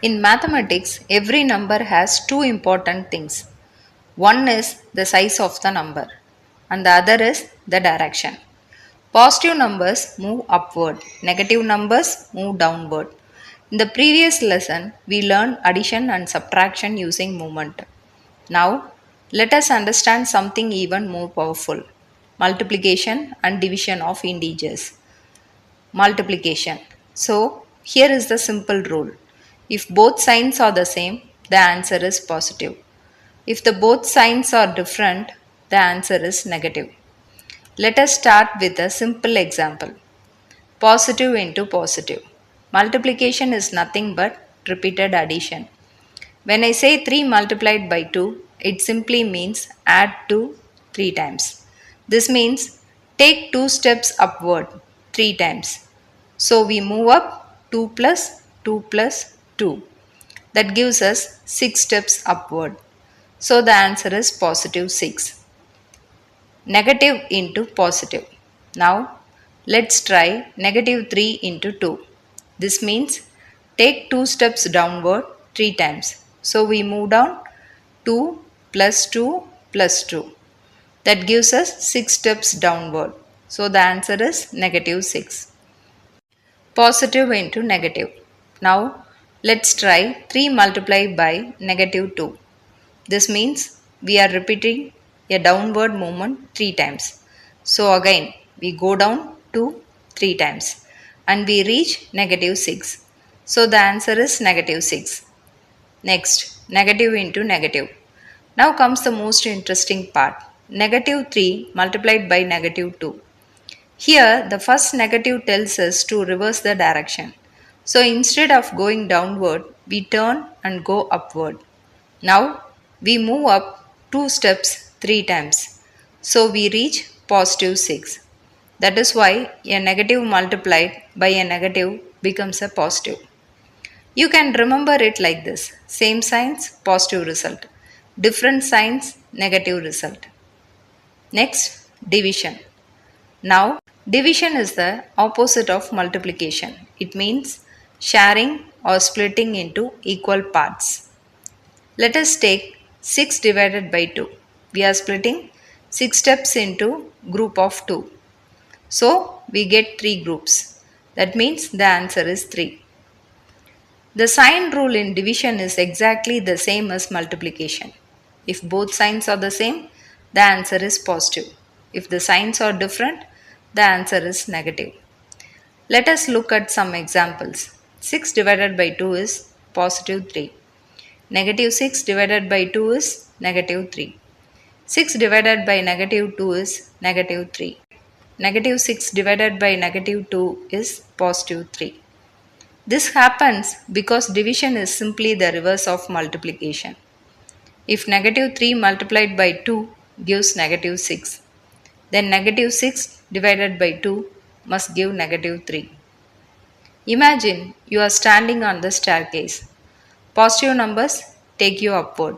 In mathematics, every number has two important things. One is the size of the number, and the other is the direction. Positive numbers move upward, negative numbers move downward. In the previous lesson, we learned addition and subtraction using movement. Now, let us understand something even more powerful: multiplication and division of integers. Multiplication. So, here is the simple rule. If both signs are the same, the answer is positive. If the both signs are different, the answer is negative. Let us start with a simple example. Positive into positive. Multiplication is nothing but repeated addition. When I say 3 multiplied by 2, it simply means add 2 3 times. This means take 2 steps upward 3 times. So we move up 2 plus 2 plus 2. That gives us 6 steps upward. So the answer is positive 6. Negative into positive. Now let's try negative 3 into 2. This means take 2 steps downward 3 times. So we move down 2 plus 2 plus 2. That gives us 6 steps downward. So the answer is negative 6. Positive into negative. Now let's try 3 multiplied by negative 2. This means we are repeating a downward movement 3 times. So again we go down 2 3 times and we reach negative 6. So the answer is negative 6. Next, negative into negative. Now comes the most interesting part. Negative 3 multiplied by negative 2. Here the first negative tells us to reverse the direction. So instead of going downward, we turn and go upward. Now we move up 2 steps 3 times. So we reach positive 6. That is why a negative multiplied by a negative becomes a positive. You can remember it like this: same signs, positive result; different signs, negative result. Next, division. Now, division is the opposite of multiplication. It means sharing or splitting into equal parts. Let us take 6 divided by 2. We are splitting 6 steps into group of 2. So, we get 3 groups. That means the answer is 3. The sign rule in division is exactly the same as multiplication. If both signs are the same, the answer is positive. If the signs are different, the answer is negative. Let us look at some examples. 6 divided by 2 is positive 3. Negative 6 divided by 2 is negative 3. 6 divided by negative 2 is negative 3. Negative 6 divided by negative 2 is positive 3. This happens because division is simply the reverse of multiplication. If negative 3 multiplied by 2 gives negative 6, then negative 6 divided by 2 must give negative 3. Imagine you are standing on the staircase. Positive numbers take you upward,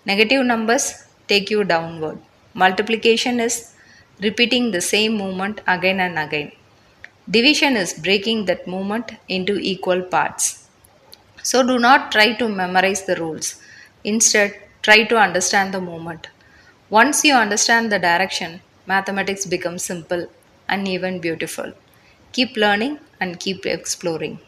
negative numbers take you downward. Multiplication is repeating the same movement again and again. Division is breaking that movement into equal parts. So do not try to memorize the rules. Instead, try to understand the movement. Once you understand the direction, mathematics becomes simple and even beautiful. Keep learning and keep exploring.